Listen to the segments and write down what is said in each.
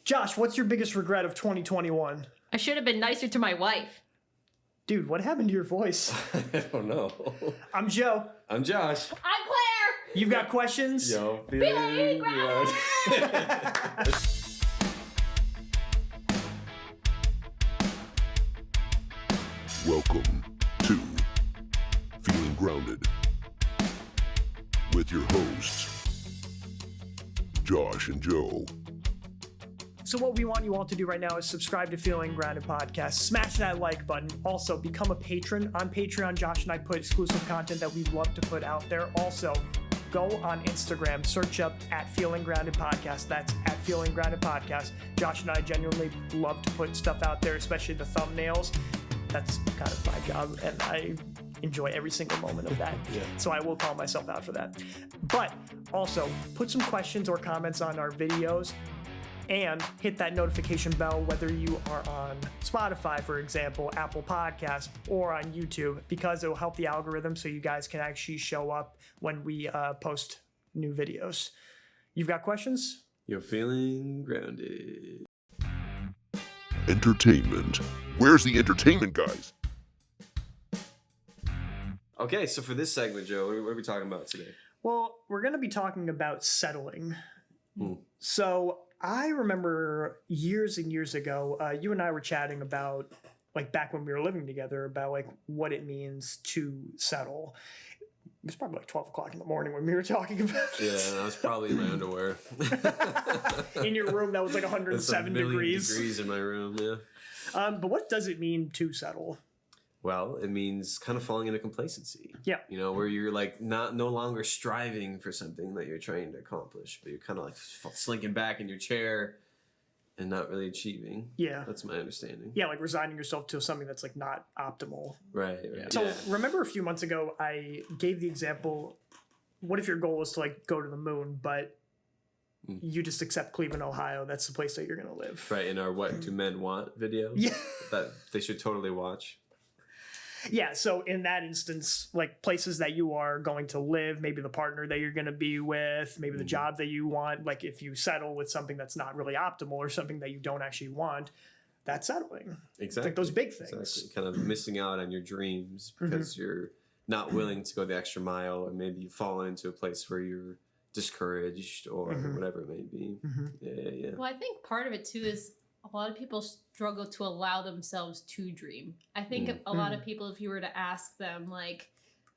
Josh, what's your biggest regret of 2021? I should have been nicer to my wife. Dude, what happened to your voice? I don't know. I'm Joe. I'm Josh. I'm Claire. You've got questions? Yo, Feeling grounded. Welcome to Feeling Grounded with your hosts, Josh and Joe. So what we want you all to do right now is subscribe to Feeling Grounded Podcast. Smash that like button. Also, become a patron. On Patreon, Josh and I put exclusive content that we love to put out there. Also, go on Instagram, search up at Feeling Grounded Podcast. That's at Feeling Grounded Podcast. Josh and I genuinely love to put stuff out there, especially the thumbnails. That's kind of my job, and I enjoy every single moment of that. Yeah. So I will call myself out for that. But also, put some questions or comments on our videos and hit that notification bell, whether you are on Spotify, for example, Apple Podcasts, or on YouTube, because it will help the algorithm so you guys can actually show up when we post new videos. You've got questions? You're feeling grounded. Entertainment. Where's the entertainment, guys? Okay, so for this segment, Joe, what are we talking about today? Well, we're going to be talking about settling. Hmm. So I remember years and years ago, you and I were chatting about, like, back when we were living together, about like what it means to settle. It was probably like 12 o'clock in the morning when we were talking about Yeah, this. and I was probably in my underwear. In your room that was like It's 107 a million degrees. degrees in my room, yeah. But what does it mean to settle? Well, it means kind of falling into complacency. Yeah. You know, where you're like no longer striving for something that you're trying to accomplish, but you're kind of like slinking back in your chair and not really achieving. Yeah. That's my understanding. Yeah, like resigning yourself to something that's like not optimal. Right. So yeah. remember a few months ago, I gave the example, what if your goal is to like go to the moon, but you just accept Cleveland, Ohio. That's the place that you're going to live. Right, in our What Do Men Want video Yeah. that they should totally watch. Yeah, so in that instance, like places that you are going to live, maybe the partner that you're going to be with, maybe the job that you want, like if you settle with something that's not really optimal or something that you don't actually want, that's settling. Exactly. Like those big things. Exactly. Kind of missing out on your dreams because you're not willing to go the extra mile, or maybe you've fallen into a place where you're discouraged or whatever it may be. Yeah. Well, I think part of it too is a lot of people struggle to allow themselves to dream. I think a lot of people, if you were to ask them, like,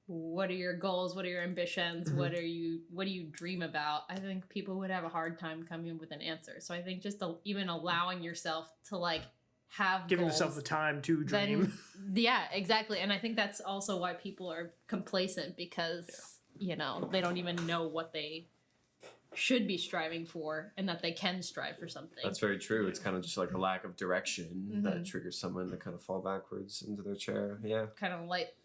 what are your goals? What are your ambitions? What do you dream about? I think people would have a hard time coming up with an answer. So I think just even allowing yourself to like have Giving goals, yourself the time to dream. yeah, exactly. And I think that's also why people are complacent, because, you know, they don't even know what they should be striving for and that they can strive for something. That's very true. It's kind of just like a lack of direction that triggers someone to kind of fall backwards into their chair. Yeah. Kind of let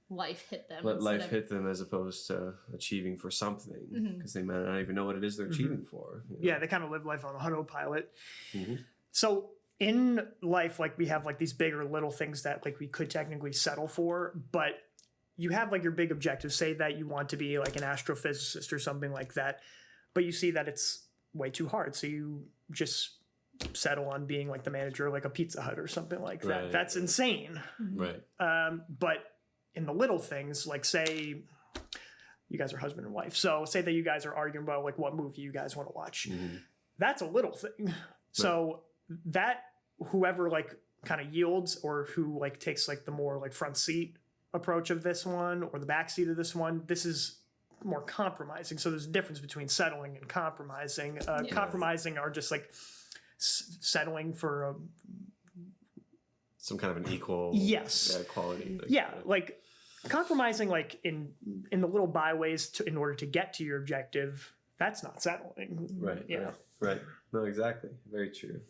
life hit them. Let life hit them as opposed to achieving for something, because they might not even know what it is they're achieving for. You know? Yeah, they kind of live life on autopilot. Mhm. So in life, like we have like these big or little things that like we could technically settle for, but you have like your big objectives. Say that you want to be like an astrophysicist or something like that, but you see that it's way too hard. So you just settle on being like the manager of like a Pizza Hut or something like that. Right. That's insane. Right. But in the little things, like say you guys are husband and wife. So say that you guys are arguing about like what movie you guys want to watch. That's a little thing. So that whoever like kind of yields, or who like takes like the more like front seat approach of this one, or the back seat of this one, this is more compromising. So there's a difference between settling and compromising. Compromising are just like settling for Some kind of an equal quality. Like compromising like in the little byways in order to get to your objective, that's not settling. Right. No, exactly. Very true.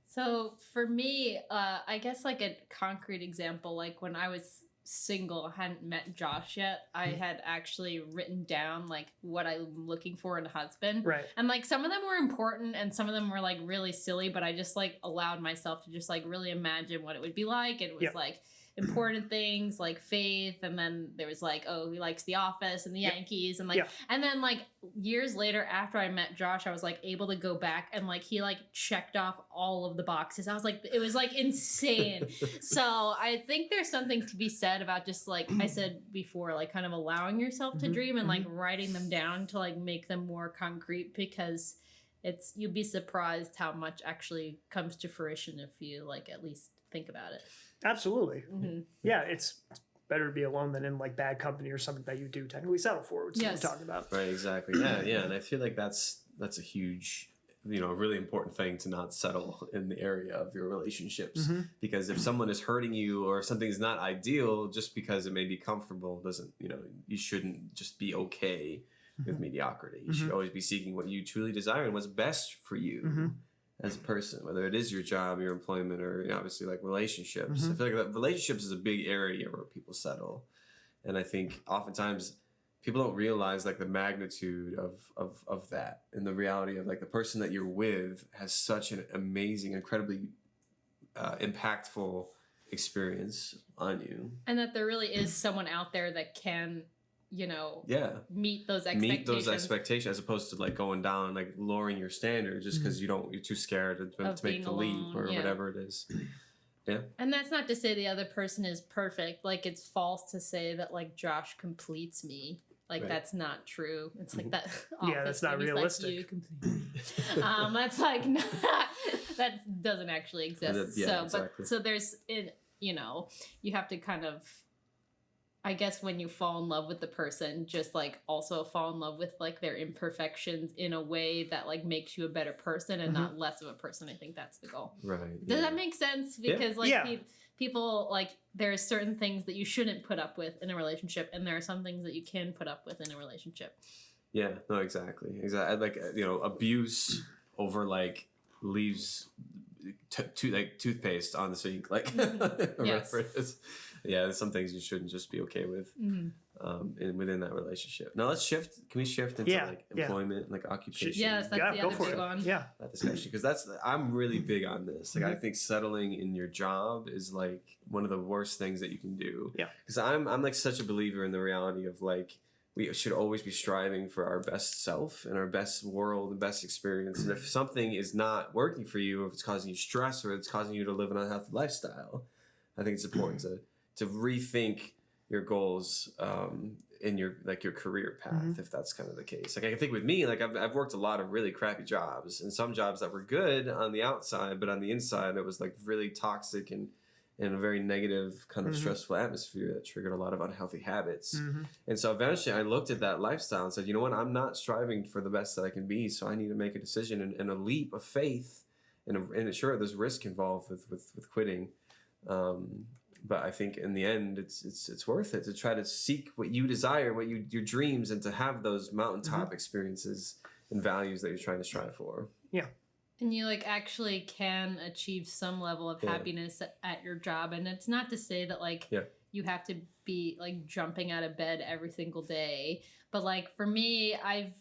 So for me, I guess like a concrete example, like when I was single, I hadn't met Josh yet, I had actually written down like what I'm looking for in a husband. Right. And like some of them were important and some of them were like really silly, but I just like allowed myself to just like really imagine what it would be like. And it was like important things like faith, and then there was like, oh, he likes The Office and the Yankees, and like, Yeah. and then like years later after I met Josh, I was like able to go back and like he like checked off all of the boxes. I was like, it was like insane. So I think there's something to be said about just like I said before, like kind of allowing yourself to Mhm, dream and like writing them down to like make them more concrete, because you'd be surprised how much actually comes to fruition if you like at least think about it. Absolutely. Mhm. Yeah, it's better to be alone than in like bad company or something that you do technically settle for, which is Yes. what we're talking about. Right, exactly. Yeah, and I feel like that's a huge, really important thing to not settle in the area of your relationships. Mhm. Because if someone is hurting you or if something's not ideal, just because it may be comfortable doesn't, you shouldn't just be okay with mediocrity. You should always be seeking what you truly desire and what's best for you Mhm. as a person, whether it is your job, your employment, or obviously like relationships. Mhm. I feel like that relationships is a big area where people settle. And I think oftentimes people don't realize like the magnitude of that, and the reality of like the person that you're with has such an amazing, incredibly impactful experience on you. And that there really is someone out there that can, Yeah. meet those expectations. Meet those expectations as opposed to like going down, like lowering your standards just because you're too scared to Of make being the leap alone, or yeah. whatever it is. Yeah. And that's not to say the other person is perfect. Like, it's false to say that like Josh completes me. Like, Right. that's not true. It's like that. Yeah, that's not Office, realistic. Like, you complete me. That's like not, that doesn't actually exist. Yeah, so, exactly. but so there's you have to kind of, I guess, when you fall in love with the person, just like also fall in love with like their imperfections in a way that like makes you a better person and not less of a person. I think that's the goal. Right. Does yeah. that make sense? Yeah. Because like Yeah. people like there's certain things that you shouldn't put up with in a relationship, and there are some things that you can put up with in a relationship. Yeah, no, exactly. Like, abuse over like leaves toothpaste on the sink, like or Yes. whatever it is. Yeah, there's some things you shouldn't just be okay with within that relationship. Now let's shift. Can we shift into Yeah, like yeah. employment, like occupation? Yes, that's the go other for big it. one. Yeah. That discussion, because I'm really big on this. Like, I think settling in your job is like one of the worst things that you can do. Yeah. Because I'm like such a believer in the reality of like we should always be striving for our best self and our best world and best experience. And if something is not working for you, or if it's causing you stress, or it's causing you to live an unhealthy lifestyle, I think it's important to rethink your goals in your career path, if that's kind of the case. Like, I think with me, like I've worked a lot of really crappy jobs, and some jobs that were good on the outside, but on the inside it was like really toxic and a very negative kind of stressful atmosphere that triggered a lot of unhealthy habits. And so eventually I looked at that lifestyle and said, you know what, I'm not striving for the best that I can be, so I need to make a decision and a leap of faith. And sure, there's risk involved with quitting. But I think in the end, it's worth it to try to seek what you desire, your dreams, and to have those mountaintop experiences and values that you're trying to strive for. Yeah. And you like actually can achieve some level of Yeah. happiness at your job. And it's not to say that like Yeah. you have to be like jumping out of bed every single day. But like for me, I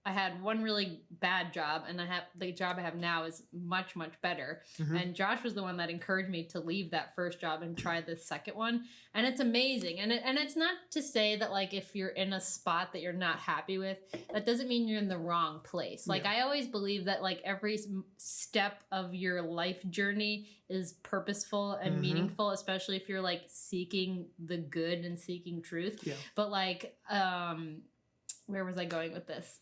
had one really bad job, and the job I have now is much, much better. And Josh was the one that encouraged me to leave that first job and try the second one. And it's amazing. And it's not to say that like if you're in a spot that you're not happy with, that doesn't mean you're in the wrong place. Like I always believe that like every step of your life journey is purposeful and meaningful, especially if you're like seeking the good and seeking truth. Yeah. But like, where was I going with this?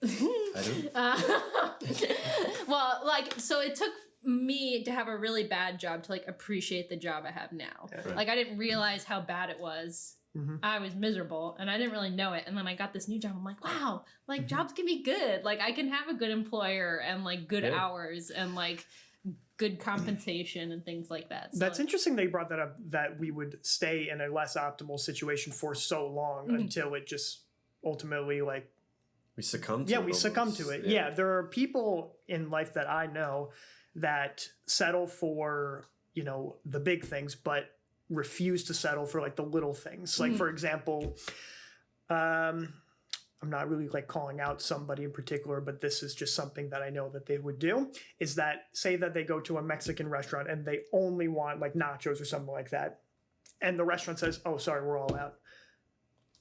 Well, like, so it took me to have a really bad job to like appreciate the job I have now. Yeah. Like, I didn't realize how bad it was. I was miserable and I didn't really know it. And then I got this new job. I'm like, wow, like jobs can be good. Like I can have a good employer and like good Yeah. hours and like good compensation and things like that. So, That's interesting that you brought that up, that we would stay in a less optimal situation for so long until it just ultimately like We succumb to yeah it. we succumb almost. to it. Yeah, there are people in life that I know that settle for the big things but refuse to settle for like the little things. Like for example, I'm not really like calling out somebody in particular, but this is just something that I know that they would do, is that say that they go to a Mexican restaurant and they only want like nachos or something like that. and the restaurant says, "Oh, sorry, we're all out,"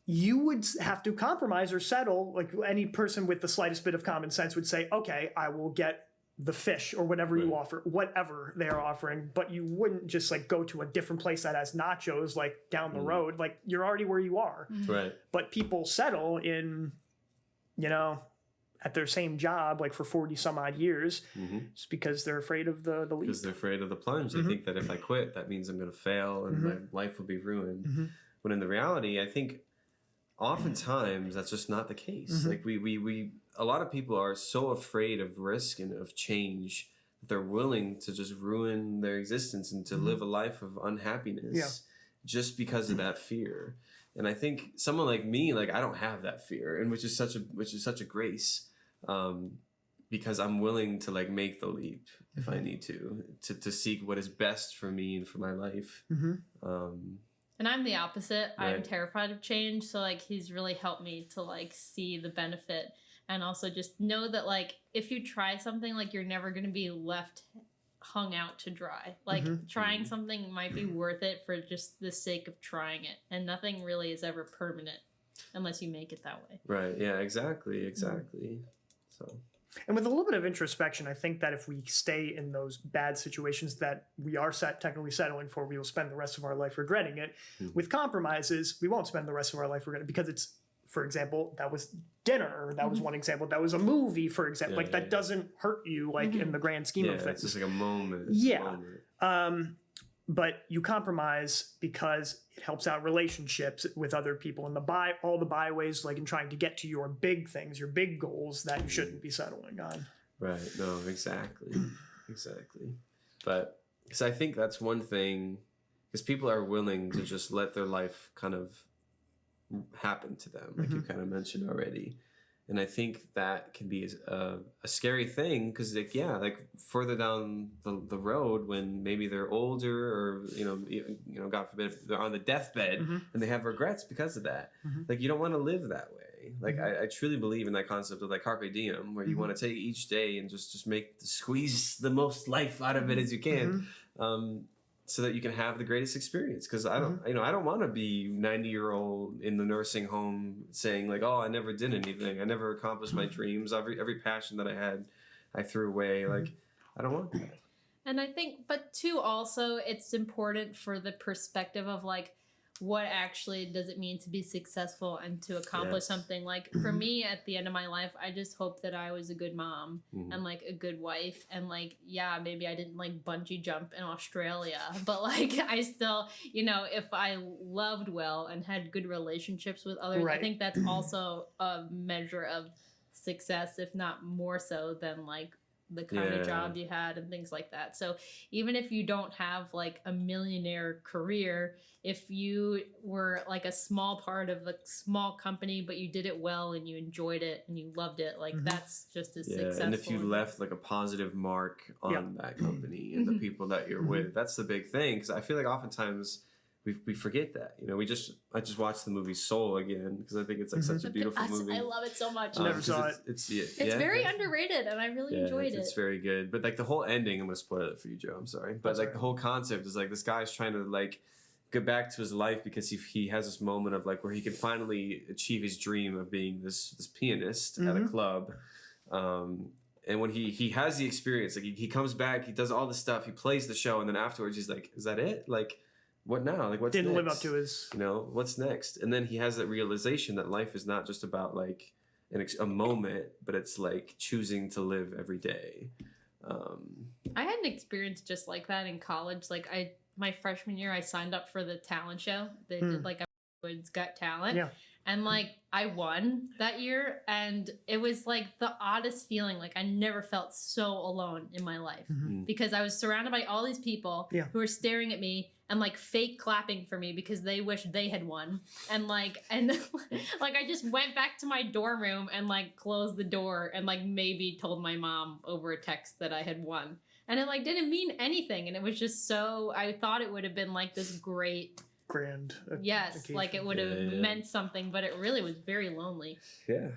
you would have to compromise or settle. Like any person with the slightest bit of common sense would say, "Okay, I will get the fish or whatever you offer, whatever they are offering," but you wouldn't just like go to a different place that has nachos like down the road. Like you're already where you are. Right. But people settle in, you know, at their same job like for 40 some odd years just because they're afraid of the leap. Because they're afraid of the plunge. They think that if I quit, that means I'm going to fail and my life will be ruined. When in the reality, I think oftentimes that's just not the case. Like we a lot of people are so afraid of risk and of change that they're willing to just ruin their existence and to live a life of unhappiness just because of that fear. And I think someone like me, like I don't have that fear, and which is such a grace, because I'm willing to like make the leap if I need to seek what is best for me and for my life. And I'm the opposite. I'm Right. terrified of change. So like he's really helped me to like see the benefit and also just know that like if you try something, like you're never going to be left hung out to dry. Like trying something might be worth it for just the sake of trying it. And nothing really is ever permanent unless you make it that way. Right. Yeah, exactly. So And with a little bit of introspection, I think that if we stay in those bad situations that we are technically settling for, we will spend the rest of our life regretting it. With compromises, we won't spend the rest of our life regretting it because it's, for example, that was dinner, or that was one example. That was a movie, for example. Yeah, like that doesn't hurt you, like in the grand scheme yeah, of it's things. just like a moment. Yeah. But you compromise because it helps out relationships with other people and all the byways, like in trying to get to your big things, your big goals that you shouldn't be settling on. Right. No, exactly. But because I think that's one thing, because people are willing to just let their life kind of happen to them, like you kind of mentioned already. And I think that can be a scary thing because, like further down the road, when maybe they're older or God forbid, if they're on the deathbed and they have regrets because of that, like you don't want to live that way. Like I truly believe in that concept of like carpe diem, where you want to take each day and just squeeze the most life out of it as you can. So that you can have the greatest experience. Because I don't want to be 90-year-old in the nursing home saying like, oh, I never did anything. I never accomplished my dreams. Every passion that I had, I threw away. Like, I don't want that. And I think, but too, also, it's important for the perspective of like, what actually does it mean to be successful and to accomplish something? Like for me at the end of my life, I just hope that I was a good mom and like a good wife. And like, yeah, maybe I didn't like bungee jump in Australia, but like I still, if I loved well and had good relationships with others, I think that's also a measure of success, if not more so than like the kind of job you had and things like that. So even if you don't have like a millionaire career, if you were like a small part of a small company, but you did it well and you enjoyed it and you loved it, like that's just as successful. And if you left like a positive mark on that company and the people that you're with, that's the big thing. Because I feel like oftentimes we forget that. I just watched the movie Soul again because I think it's like such a beautiful movie. I love it so much. Never saw it. It's very underrated and I really enjoyed it. It's very good. But like the whole ending, I'm gonna spoil it for you, Joe. I'm sorry. But like the whole concept is like this guy's trying to like get back to his life because he has this moment of like where he can finally achieve his dream of being this pianist at a club. And when he has the experience, like he comes back, he does all the stuff, he plays the show, and then afterwards he's like, is that it? Like, what now? Like, what's Didn't next? live up to his... what's next? And then he has that realization that life is not just about like a moment, but it's like choosing to live every day. I had an experience just like that in college. Like my freshman year, I signed up for the talent show. They did like Hollywood's Got Talent. Yeah. And like I won that year and it was like the oddest feeling. Like I never felt so alone in my life because I was surrounded by all these people who were staring at me and like fake clapping for me because they wished they had won. And like I just went back to my dorm room and like closed the door and like maybe told my mom over a text that I had won. And it like didn't mean anything. And it was just so, I thought it would have been like this great grand yes, occasion. like it would have meant something, but it really was very lonely. Yeah.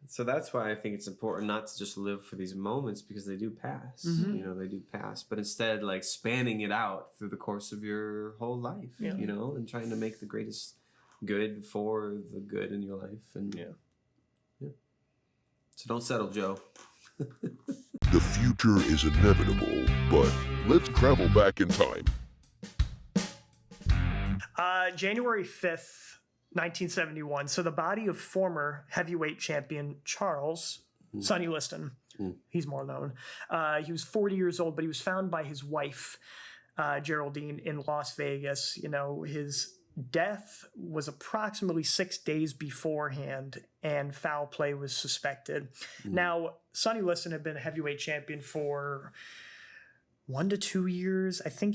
So that's why I think it's important not to just live for these moments because they do pass. Mhm. You know, they do pass. But instead, like spanning it out through the course of your whole life, Yeah. you know, and trying to make the greatest good for the good in your life. And Yeah. So don't settle, Joe. The future is inevitable, but let's travel back in time. January 5th, 1971. So the body of former heavyweight champion Charles Sonny Liston, he's more known. He was 40 years old, but he was found by his wife, Geraldine, in Las Vegas. You know, his death was approximately 6 days beforehand, and foul play was suspected. Now, Sonny Liston had been a heavyweight champion for 1 to 2 years. I think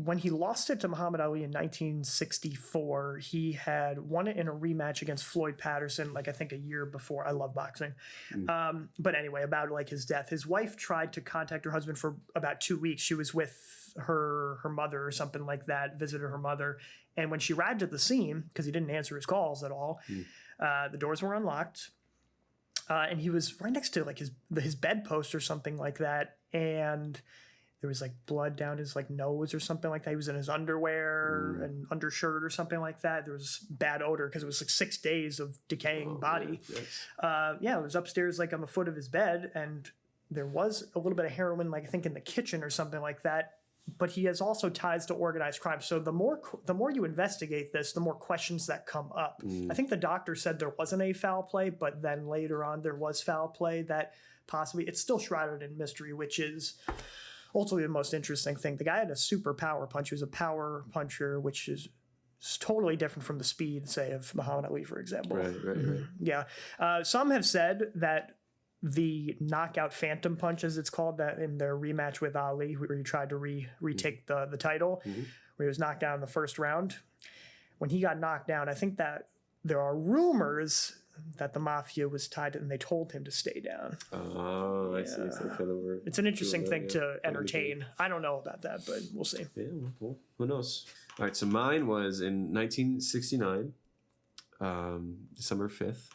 when he lost it to Muhammad Ali in 1964, he had won it in a rematch against Floyd Patterson, like I think a year before. I love boxing. But anyway, about like his death, his wife tried to contact her husband for about 2 weeks. She was with her mother or something like that, visited her mother. And when she arrived at the scene, because he didn't answer his calls at all, the doors were unlocked. And he was right next to like his bedpost or something like that. And there was like blood down his like nose or something like that. He was in his underwear and undershirt or something like that. There was bad odor because it was like 6 days of decaying body. Yeah, it was upstairs like on the foot of his bed, and there was a little bit of heroin, like I think in the kitchen or something like that. But he has also ties to organized crime. So the more you investigate this, the more questions that come up. I think the doctor said there wasn't a foul play, but then later on there was foul play that possibly it's still shrouded in mystery, which is ultimately the most interesting thing. The guy had a super power punch. He was a power puncher, which is totally different from the speed, say, of Muhammad Ali, for example. Right. Yeah. Some have said that the knockout phantom punch, as it's called, that in their rematch with Ali, where he tried to retake the title, where he was knocked down in the first round. When he got knocked down, I think that there are rumors that the mafia was tied to, and they told him to stay down. Oh, I see. So kind of It's an interesting thing to entertain. I don't know about that, but we'll see. Yeah, well, who knows? All right, so mine was in 1969, December 5th.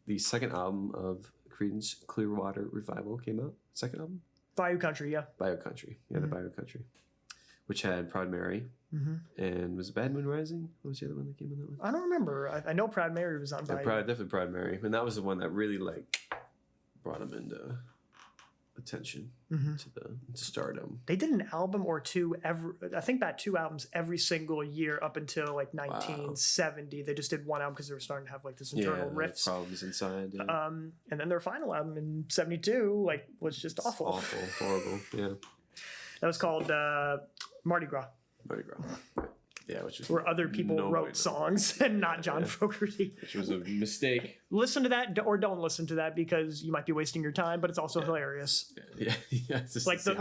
The second album of Creedence Clearwater Revival came out. Second album? Bayou Country, yeah. Bayou Country. Yeah, the Bayou Country. Which had Proud Mary. And was it Bad Moon Rising? What was the other one that came in that one? I don't remember. I know Proud Mary was on Bayou. Definitely Proud Mary. And that was the one that really like brought him into attention to stardom. They did an album or two I think about 2 albums every single year up until like 1970. They just did one album because they were starting to have like this internal riffs. Problems inside. Yeah. And then their final album in 72 like was just awful. Awful, horrible. Yeah. That was called Mardi Gras. Mardi Gras. Right. Yeah, which was where other people wrote songs and not John Fogerty. Which was a mistake. Listen to that or don't listen to that because you might be wasting your time, but it's also hilarious. Yeah. It's just like the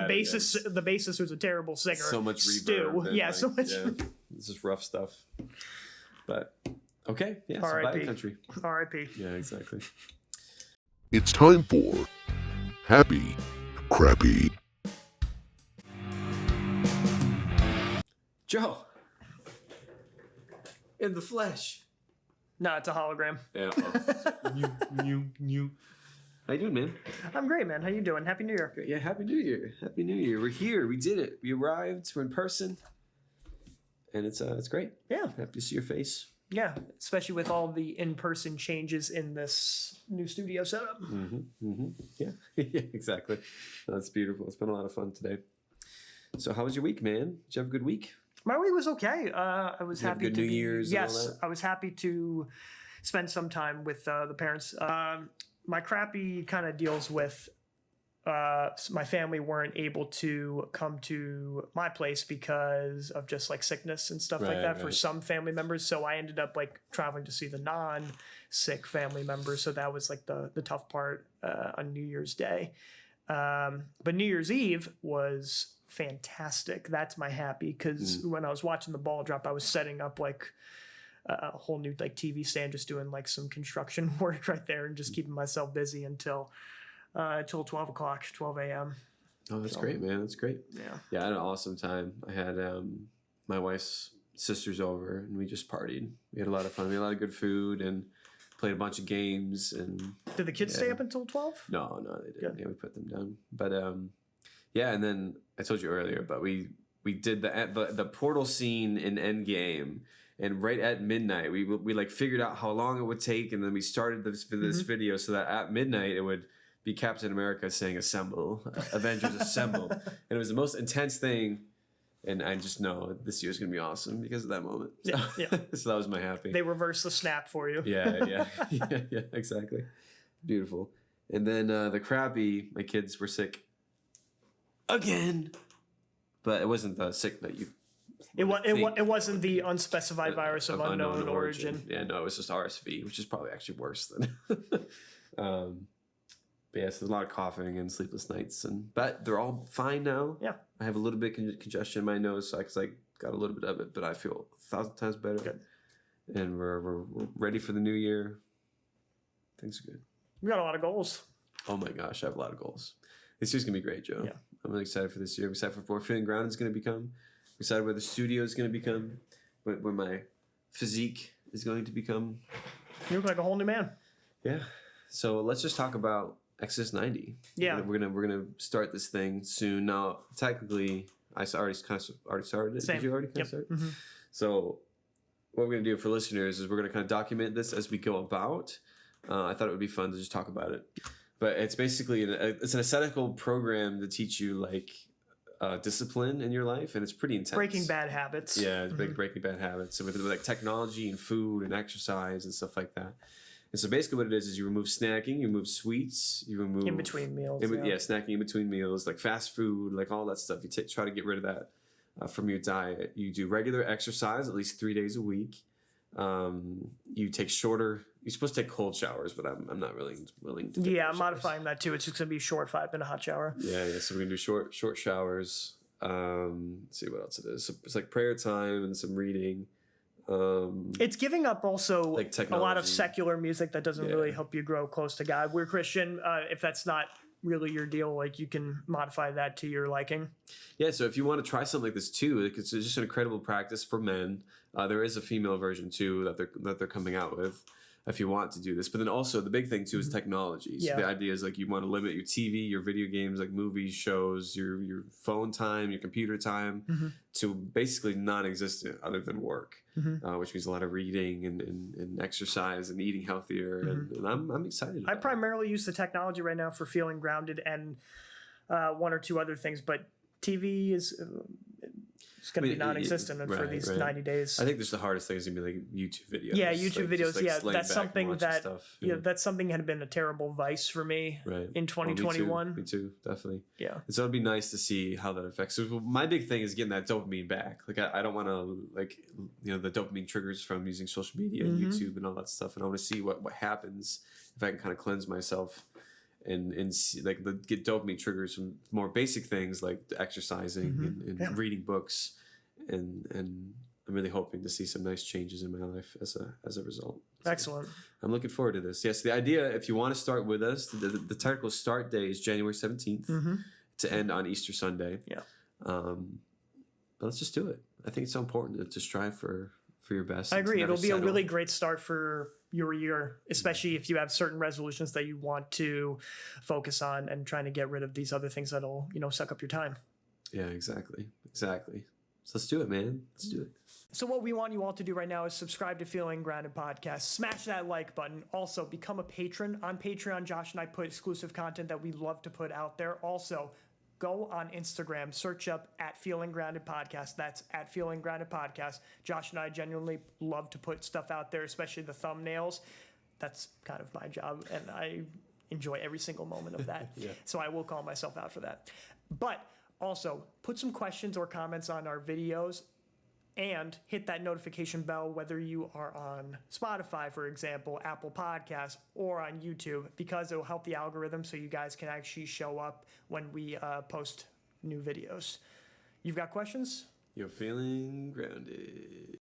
bassist who's a terrible singer. So much Stu. reverb. Yeah, so much. Yeah, it's just rough stuff. But okay, yeah, so R.I.P. Bayou Country. R.I.P. Yeah, exactly. It's time for Happy Crappy. Joe. In the flesh. No, it's a hologram. Yeah. You. How you doing, man? I'm great, man. How you doing? Happy New Year. Yeah, Happy New Year. Happy New Year. We're here. We did it. We arrived. We're in person. And it's great. Yeah. Happy to see your face. Yeah, especially with all the in-person changes in this new studio setup. Yeah. Yeah, exactly. That's beautiful. It's been a lot of fun today. So how was your week, man? Did you have a good week? My week was okay. I was Did you have happy good to New be, Year's and all yes, that? I was happy to spend some time with the parents. My crappy kind of deals with my family weren't able to come to my place because of just like sickness and stuff like that for some family members. So I ended up like traveling to see the non-sick family members. So that was like the tough part on New Year's Day. But New Year's Eve was fantastic. That's my happy because when I was watching the ball drop, I was setting up like a whole new like TV stand, just doing like some construction work right there and just keeping myself busy until 12 a.m. Oh, that's great, man. That's great. Yeah. Yeah, I had an awesome time. I had my wife's sisters over and we just partied. We had a lot of fun. We had a lot of good food and played a bunch of games and. Did the kids stay up until 12? No, they didn't. Good. Yeah, we put them down. But yeah, and then I told you earlier, but we did the portal scene in Endgame, and right at midnight we like figured out how long it would take, and then we started this video so that at midnight it would be Captain America saying "Assemble, Avengers Assemble," and it was the most intense thing. And I just know this year's gonna be awesome because of that moment. So, Yeah. So that was my happy. They reversed the snap for you. Yeah, exactly. Beautiful. And then the Krabby, my kids were sick again, but it wasn't the sick that you. It think. wasn't the unspecified virus of unknown origin. Yeah, no, it was just RSV, which is probably actually worse than. But yeah, so there's a lot of coughing and sleepless nights, but they're all fine now. Yeah. I have a little bit congestion in my nose, because I got a little bit of it, but I feel 1,000 times better. Good. And we're ready for the new year. Things are good. We got a lot of goals. Oh my gosh, I have a lot of goals. This year's gonna be great, Joe. Yeah. I'm really excited for this year. I'm excited for where Feeling Grounded is gonna become. I'm excited where the studio is gonna become. Where my physique is going to become. You look like a whole new man. Yeah. So let's just talk about Exodus 90. Yeah. We're gonna start this thing soon. Now, technically, I already started it. Same. Did you already kind of Yep. start? So, what we're gonna do for listeners is we're gonna kind of document this as we go about. I thought it would be fun to just talk about it, but it's basically it's an ascetical program to teach you like discipline in your life, and it's pretty intense. Breaking bad habits. Yeah, it's breaking bad habits. So with like technology and food and exercise and stuff like that. And so basically what it is you remove snacking, you remove sweets, you remove... In between meals. snacking in between meals, like fast food, like all that stuff. You try to get rid of that from your diet. You do regular exercise at least 3 days a week. You take shorter... You're supposed to take cold showers, but I'm not really willing to take Yeah, cold I'm showers. modifying that too. It's just going to be short 5-minute hot shower. Yeah, so we're going to do short showers. Let's see what else it is. So it's like prayer time and some reading. It's giving up also Like a lot of technology. secular music that doesn't Yeah. really help you grow close to God. We're Christian. If that's not really your deal, like you can modify that to your liking. Yeah, so if you want to try something like this too, like it's just an incredible practice for men. There is a female version too that they're coming out with. If you want to do this, but then also the big thing too is technology. So Yeah. the idea is like you want to limit your TV, your video games, like movies, shows, your phone time, your computer time to basically non-existent other than work, which means a lot of reading and exercise and eating healthier. And I'm excited. I about it. primarily use the technology right now for feeling grounded and one or two other things, but TV is it's going to be non-existent for right, these right. 90 days. I think just the hardest thing is gonna be like YouTube videos. Yeah, YouTube Like, just, videos. like, Yeah, laying that's back and something watching that stuff. yeah, that's something had been a terrible vice for me Right. in 2021. Me too, definitely. Yeah. And so it'd be nice to see how that affects. So my big thing is getting that dopamine back. Like I don't want to like the dopamine triggers from using social media and YouTube and all that stuff. And I want to see what happens if I can kind of cleanse myself and see, like get dopamine triggers from more basic things like exercising and reading books. And I'm really hoping to see some nice changes in my life as a result. So Excellent. I'm looking forward to this. Yes, the idea, if you want to start with us, the technical start day is January 17th to end on Easter Sunday. Yeah. But let's just do it. I think it's so important to strive for your best. I and to agree. never It'll be a settle. really great start for your year, especially if you have certain resolutions that you want to focus on and trying to get rid of these other things that'll, suck up your time. Yeah, exactly. So let's do it, man. Let's do it. So what we want you all to do right now is subscribe to Feeling Grounded Podcast. Smash that like button. Also, become a patron. On Patreon, Josh and I put exclusive content that we love to put out there. Also, go on Instagram, search up @FeelingGrounded Podcast. That's @FeelingGrounded Podcast. Josh and I genuinely love to put stuff out there, especially the thumbnails. That's kind of my job, and I enjoy every single moment of that. Yeah. So I will call myself out for that. But also, put some questions or comments on our videos and hit that notification bell whether you are on Spotify, for example, Apple Podcasts, or on YouTube, because it will help the algorithm so you guys can actually show up when we post new videos. You've got questions? You're feeling grounded.